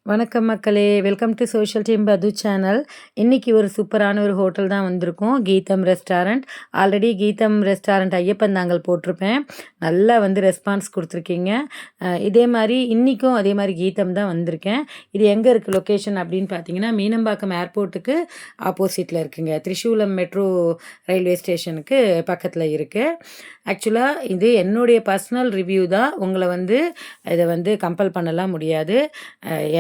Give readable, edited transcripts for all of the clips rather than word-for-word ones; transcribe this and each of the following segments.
வணக்கம் மக்களே! Welcome to social team பது சேனல். இன்னைக்கு ஒரு சூப்பரான ஒரு ஹோட்டல் தான் வந்திருக்கோம். கீதம் ரெஸ்டாரண்ட். ஆல்ரெடி கீதம் ரெஸ்டாரண்ட் ஐயப்பன் தாங்கல் போட்டிருப்பேன். நல்லா ரெஸ்பான்ஸ் குடுத்துருக்கீங்க. இதே மாரி இன்னைக்கும் அதே மாரி கீதம் தான் வந்திருக்கேன். இது எங்க இருக்கு லொக்கேஷன் அப்படின்னு பார்த்தீங்கன்னா, மீனம்பாக்கம் ஏர்போர்ட்டுக்கு ஆப்போசிட்ல இருக்குங்க. திரிசூலம் மெட்ரோ ரயில்வே ஸ்டேஷனுக்கு பக்கத்துல இருக்கு. ஆக்சுவலா இது என்னுடைய பர்சனல் ரிவ்யூ தான். உங்கள இத கம்பல் பண்ணலாம் முடியாது.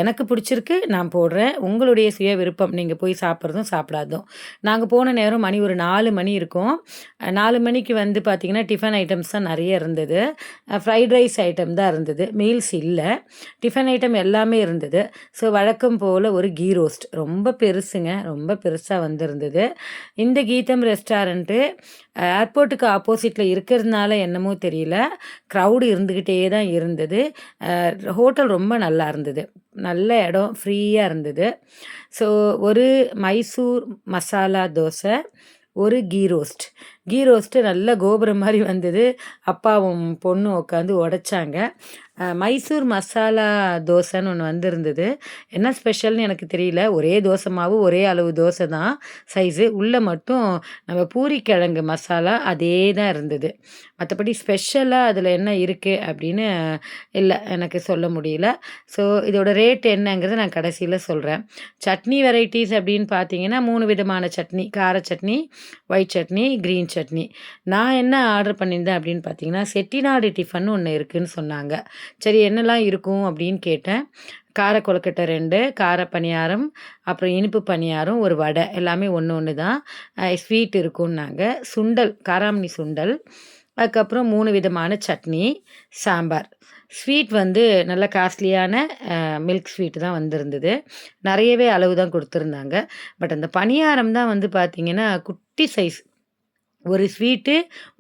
எனக்கு பிடிச்சிருக்கு நான் போடுறேன். உங்களுடைய சுய விருப்பம். நீங்க போய் சாப்பிட்றதும், சாப்பிடாததும். நாங்க போன நேரம் மணி ஒரு 4 மணி இருக்கும். 4 மணிக்கு பார்த்தீங்கன்னா, டிஃபன் ஐட்டம்ஸ் தான் நெறைய இருந்தது. ஃப்ரைட் ரைஸ் ஐட்டம் தான் இருந்தது. மீல்ஸ் இல்ல. டிஃபன் ஐட்டம் எல்லாமே இருந்தது. ஸோ வழக்கம் போல ஒரு கீ ரோஸ்ட். ரொம்ப பெருசுங்க. ரொம்ப பெருசா வந்திருந்தது. இந்த கீதம் ரெஸ்டாரண்ட்டு ஏர்போர்ட்டுக்கு ஆப்போசிட்ல இருக்கிறதுனால என்னமோ தெரியல, க்ரவுடு இருந்துக்கிட்டே தான் இருந்தது. ஹோட்டல் ரொம்ப நல்லா இருந்தது. நல்ல இடம், ஃப்ரீயா இருந்தது. ஸோ ஒரு மைசூர் மசாலா தோசை, ஒரு கீ ரோஸ்ட். கீ ரோஸ்ட்டு நல்ல கோபுரம் மாரி வந்தது. அப்பாவும் பொண்ணும் உட்காந்து உடைச்சாங்க. மைசூர் மசாலா தோசைன்னு ஒன்று வந்திருந்தது. என்ன ஸ்பெஷல்னு எனக்கு தெரியல. ஒரே தோசை மாவு, ஒரே அளவு தோசை தான் சைஸு. உள்ள மட்டும் நம்ம பூரிக்கிழங்கு மசாலா அதே தான் இருந்தது. மற்றபடி ஸ்பெஷலாக அதில் என்ன இருக்குது அப்படின்னு இல்லை, எனக்கு சொல்ல முடியல. ஸோ இதோட ரேட் என்னங்கிறத நான் கடைசியில் சொல்கிறேன். சட்னி வெரைட்டிஸ் அப்படின்னு பார்த்தீங்கன்னா 3 விதமான சட்னி. கார சட்னி, ஒயிட் சட்னி, க்ரீன் சட்னி. நான் என்ன ஆர்டர் பண்ணியிருந்தேன் அப்படின்னு பார்த்தீங்கன்னா, செட்டிநாடு டிஃபன் ஒன்று இருக்குதுன்னு சொன்னாங்க. சரி என்னலாம் இருக்கும் அப்படின்னு கேட்டேன். கார கொழுக்கட்டை 2, கார பணியாரம், அப்புறம் இனிப்பு பணியாரம், ஒரு வடை எல்லாமே ஒன்று ஒன்று தான். ஸ்வீட் இருக்கும்னாங்க. சுண்டல், காராமணி சுண்டல், அதுக்கப்புறம் 3 விதமான சட்னி, சாம்பார். ஸ்வீட் நல்ல காஸ்ட்லியான மில்க் ஸ்வீட் தான் வந்திருந்தது. நிறையவே அளவு தான் கொடுத்துருந்தாங்க. பட் அந்த பணியாரம் தான் பார்த்தீங்கன்னா, குட்டி சைஸ். ஒரு ஸ்வீட்டு,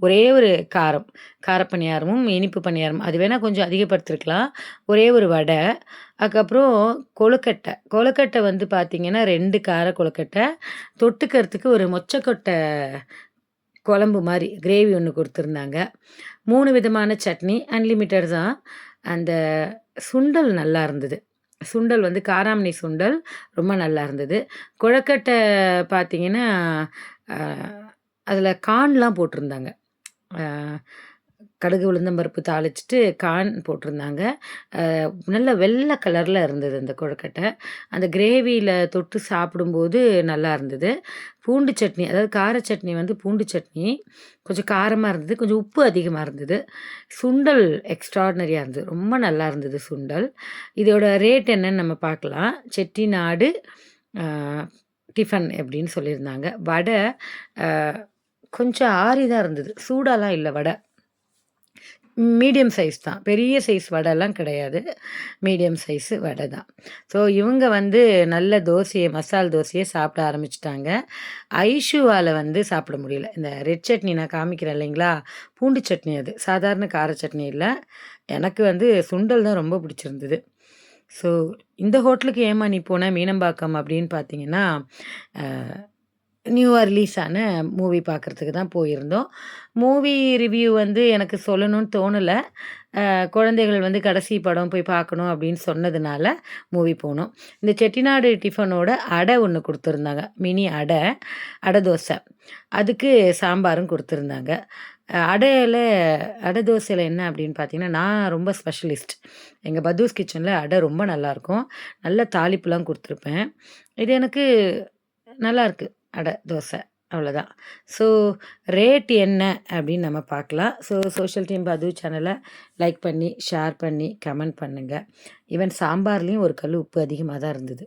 ஒரே ஒரு காரம். கார பணியாரமும், இனிப்பு பணியாரம். அது வேணா கொஞ்சம் அதிகப்படுத்திருக்கலாம். ஒரே ஒரு வடை. அதுக்கப்புறம் கொழுக்கட்டை. கொழுக்கட்டை பார்த்தீங்கன்னா, 2 கார கொழுக்கட்டை. தொட்டுக்கிறதுக்கு ஒரு மொச்சக்கொட்டை குழம்பு மாரி கிரேவி ஒன்று குடுத்துருந்தாங்க. 3 விதமான சட்னி. அன்லிமிட்டட் தான். அந்த சுண்டல் நல்லா இருந்தது. சுண்டல் காராமணி சுண்டல் ரொம்ப நல்லா இருந்தது. கொழுக்கட்டை பார்த்தீங்கன்னா, அ அதில கார்ன்லாம் போட்டிருந்தாங்க. அ கடுகு, உளுந்தம்பருப்பு தாளிச்சுட்டு கார்ன் போட்டிருந்தாங்க. நல்ல வெள்ளை கலர்ல இருந்தது அந்த கொழுக்கட்டை. அந்த கிரேவியில தொட்டு சாப்பிடும்போது நல்லா இருந்தது. பூண்டு சட்னி, அதாவது கார சட்னி பூண்டு சட்னி. கொஞ்சம் காரமா இருந்தது. கொஞ்சம் உப்பு அதிகமா இருந்தது. சுண்டல் எக்ஸ்ட்ரார்டினரியா இருந்தது. ரொம்ப நல்லா இருந்தது சுண்டல். இதோட ரேட் என்னன்னு நம்ம பார்க்கலாம். செட்டிநாடு அ டிஃபன் அப்படின்னு சொல்லியிருந்தாங்க. வடை அ கொஞ்சம் ஆறி தான் இருந்தது. சூடாலாம் இல்ல வடை. மீடியம் சைஸ் தான். பெரிய சைஸ் வடைலாம் கிடையாது. மீடியம் சைஸு வடை தான். ஸோ இவங்க நல்ல தோசைய மசால் தோசைய சாப்பிட ஆரம்பிச்சுட்டாங்க. ஐஷுவால சாப்பிட முடியல. இந்த ரெட் சட்னி நான் காமிக்கிறேன் இல்லைங்களா? பூண்டு சட்னி அது. சாதாரண கார சட்னி இல்ல. எனக்கு சுண்டல் தான் ரொம்ப பிடிச்சிருந்தது. ஸோ இந்த ஹோட்டலுக்கு ஏம்மா நீ போன மீனம்பாக்கம் அப்படின்னு பார்த்தீங்கன்னா, அ நியூவா ரிலீஸ் ஆன மூவி பார்க்குறதுக்கு தான் போயிருந்தோம். மூவி ரிவ்யூ எனக்கு சொல்லணும்னு தோணல. குழந்தைகள் கடைசி படம் போய் பார்க்கணும் அப்படின்னு சொன்னதுனால மூவி போனோம். இந்த செட்டிநாடு டிஃபனோட அடை ஒண்ணு குடுத்துருந்தாங்க. மினி அடை, அடை தோசை. அதுக்கு சாம்பாரும் குடுத்துருந்தாங்க. அடையில அடை தோசையில என்ன அப்படின்னு பார்த்தீங்கன்னா, நான் ரொம்ப ஸ்பெஷலிஸ்ட். எங்க பத்தூஸ் கிச்சன்ல அடை ரொம்ப நல்லாயிருக்கும். நல்ல தாளிப்புலாம் குடுத்துருப்பேன். இது எனக்கு நல்லாருக்கு. அடை, தோசை அவ்வளோதான். ஸோ ரேட் என்ன அப்படின்னு நம்ம பார்க்கலாம். ஸோ சோஷியல் டீம் பது சேனல லைக் பண்ணி, ஷேர் பண்ணி, கமெண்ட் பண்ணுங்க. ஈவன் சாம்பார்லேயும் ஒரு கல்லு உப்பு அதிகமா தான் இருந்தது.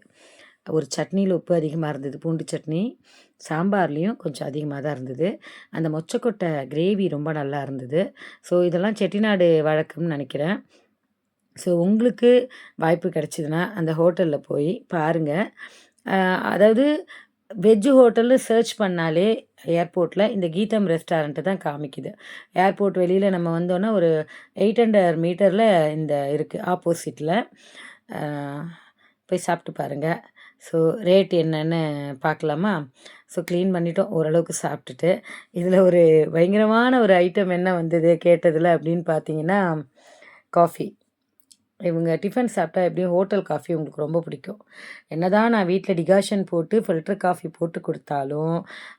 ஒரு சட்னியில உப்பு அதிகமா இருந்தது. பூண்டு சட்னி. சாம்பார்லேயும் கொஞ்சம் அதிகமா தான் இருந்தது. அந்த மொச்சக்கொட்டை கிரேவி ரொம்ப நல்லா இருந்தது. ஸோ இதெல்லாம் செட்டிநாடு வழக்கம்னு நெனைக்கிறேன். ஸோ உங்களுக்கு வாய்ப்பு கிடைச்சதுன்னா, அந்த ஹோட்டல்ல போய் பாருங்க. அதாவது வெஜ் ஹோட்டல்னு சர்ச் பண்ணாலே ஏர்போர்ட்ல இந்த கீதம் ரெஸ்டாரண்ட் தான் காமிக்குது. ஏர்போர்ட் வெளியில நம்ம வந்தோம்னா ஒரு 800 மீட்டர்ல இந்த இருக்கு ஆப்போசிட்ல. அ போய் சாப்பிட்டு பாருங்க. ஸோ ரேட் என்னன்னு பார்க்கலாமா? ஸோ க்ளீன் பண்ணிட்டோம் ஓரளவுக்கு சாப்பிட்டுட்டு. இதில ஒரு பயங்கரமான ஒரு ஐட்டம் என்ன வந்தது கேட்டதில அப்படின்னு பார்த்தீங்கன்னா, காஃபி. இவங்க டிஃபன் சாப்பிட்டா எப்படியும் ஹோட்டல் காஃபி உங்களுக்கு ரொம்ப பிடிக்கும். என்னதான் நான் வீட்டில் டிகாஷன் போட்டு ஃபில்டர் காஃபி போட்டு கொடுத்தாலும்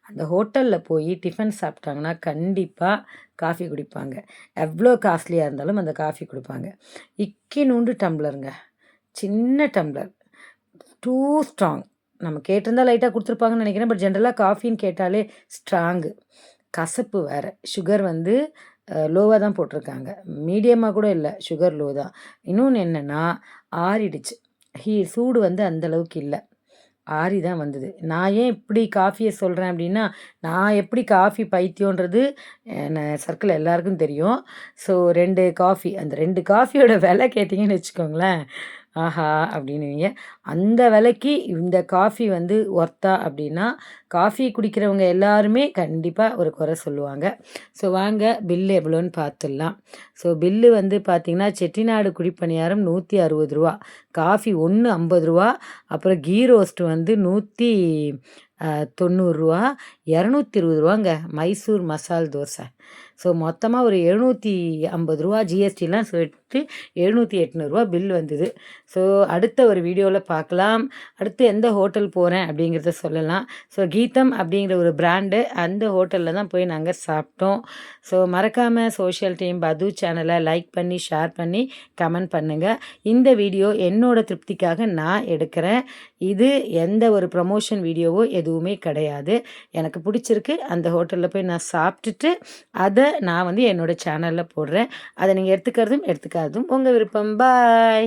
அந்த ஹோட்டலில் போய் டிஃபன் சாப்பிட்டாங்கன்னா கண்டிப்பாக காஃபி குடிப்பாங்க. எவ்வளோ காஸ்ட்லியாக இருந்தாலும் அந்த காஃபி குடிப்பாங்க. இக்கினூண்டு டம்ளருங்க, சின்ன டம்ளர், டூ ஸ்ட்ராங். நம்ம கேட்டிருந்தா லைட்டாக கொடுத்துருப்பாங்கன்னு நினைக்கிறேன். பட் ஜென்ரலாக காஃபின்னு கேட்டாலே ஸ்ட்ராங்கு, கசப்பு வேறு. சுகர் வந்து லோவாக தான் போட்டிருக்காங்க, மீடியமாக கூட இல்லை, சுகர் லோ தான். இன்னொன்று என்னென்னா ஆறிடுச்சு, சூடு வந்து அந்தளவுக்கு இல்லை, ஆறி தான் வந்தது. நான் ஏன் இப்படி காஃபியை சொல்கிறேன் அப்படின்னா, நான் எப்படி காஃபி பைத்தியன்றது சர்க்கிள் எல்லாருக்கும் தெரியும். ஸோ 2 காஃபி, அந்த 2 காஃபியோட விலை கேட்டிங்கன்னு வச்சுக்கோங்களேன், ஆஹா அப்படின்னுவீங்க. அந்த விலைக்கு இந்த காஃபி வந்து ஒர்த்தா அப்படின்னா, காஃபி குடிக்கிறவங்க எல்லாருமே கண்டிப்பாக ஒரு குறை சொல்லுவாங்க. ஸோ வாங்க பில்லு எவ்வளோன்னு பார்த்துடலாம். ஸோ பில்லு வந்து பார்த்திங்கன்னா, செட்டிநாடு குழிப்பணியாரம் ₹160, காஃபி ஒன்று ₹50, அப்புறம் கீ ரோஸ்ட் வந்து ₹190, ₹220 மைசூர் மசால் தோசை. ஸோ மொத்தமாக ஒரு ₹750 ஜிஎஸ்டிலாம் சேர்த்து ₹700-800 பில் வந்தது. ஸோ அடுத்த ஒரு வீடியோவில் பார்க்கலாம். அடுத்து எந்த ஹோட்டல் போகிறேன் அப்படிங்கிறத சொல்லலாம். ஸோ கீதம் அப்படிங்கிற ஒரு பிராண்டு, அந்த ஹோட்டலில் தான் போய் நாங்கள் சாப்பிட்டோம். ஸோ மறக்காமல் சோஷியல் டீம் பது சேனலை லைக் பண்ணி ஷேர் பண்ணி கமெண்ட் பண்ணுங்கள். இந்த வீடியோ என்னோட திருப்திக்காக நான் எடுக்கிறேன். இது எந்த ஒரு ப்ரமோஷன் வீடியோவோ எதுவுமே கிடையாது. எனக்கு பிடிச்சிருக்கு, அந்த ஹோட்டலில் போய் நான் சாப்பிட்டுட்டு அதை நான் வந்து என்னோடய சேனலில் போடுறேன். அதை நீங்கள் எடுத்துக்கிறதும் எடுத்துக்காததும் உங்கள் விருப்பம். பாய்.